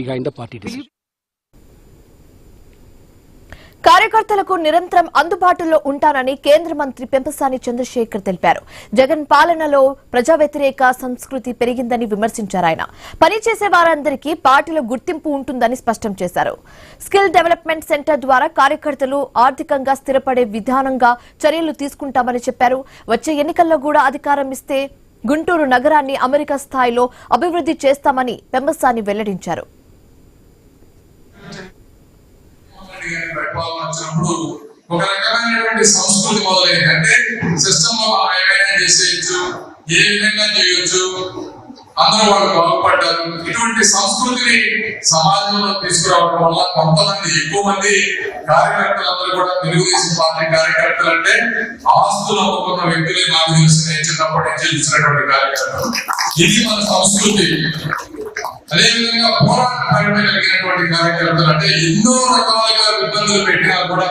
behind the party decision. కార్యకర్తలకు నిరంతరం అందుబాటులో ఉంటానని కేంద్ర మంత్రి పెంపసాని చంద్రశేఖర్ తెలిపారు. జగన్ పాలనలో ప్రజా వ్యతిరేక సంస్కృతి పెరిగిందని విమర్శించారు. ఆయన పనిచేసే వారందరికీ పార్టీలో గుర్తింపు ఉంటుందని స్పష్టం చేశారు. స్కిల్ డెవలప్మెంట్ సెంటర్ ద్వారా కార్యకర్తలు ఆర్థికంగా స్థిరపడే విధానంగా చర్యలు తీసుకుంటామని చెప్పారు. వచ్చే ఎన్నికల్లో కూడా అధికారం ఇస్తే గుంటూరు నగరాన్ని అమెరికా స్థాయిలో అభివృద్ధి చేస్తామని పెంపసాని వెల్లడించారు. వచ్చినప్పుడు ఒక రకమైనటువంటి సంస్కృతి మొదలైంది. అంటే సిస్టమ్ లో మనం ఏమైనా చేసేయచ్చు, ఏ విధంగా చేయొచ్చు, అందరూ వాళ్ళు బాగుపడ్డారు. ఇటువంటి సంస్కృతిని సమాజంలో తీసుకురావడం వల్ల కొంతమంది ఎక్కువ మంది కార్యకర్తలందరూ కూడా తెలుగుదేశం పార్టీ కార్యకర్తలు అంటే ఆస్తులు అమ్ముకున్న వ్యక్తులే నాకు తెలిసి నేను చిన్నప్పటి నుంచి చూసినటువంటి కార్యకర్తలు. ఇది మన సంస్కృతి. అదేవిధంగా పోరాట పైన కలిగినటువంటి కార్యకర్తలు అంటే ఎన్నో రకాలుగా ఇబ్బందులు పెట్టినా కూడా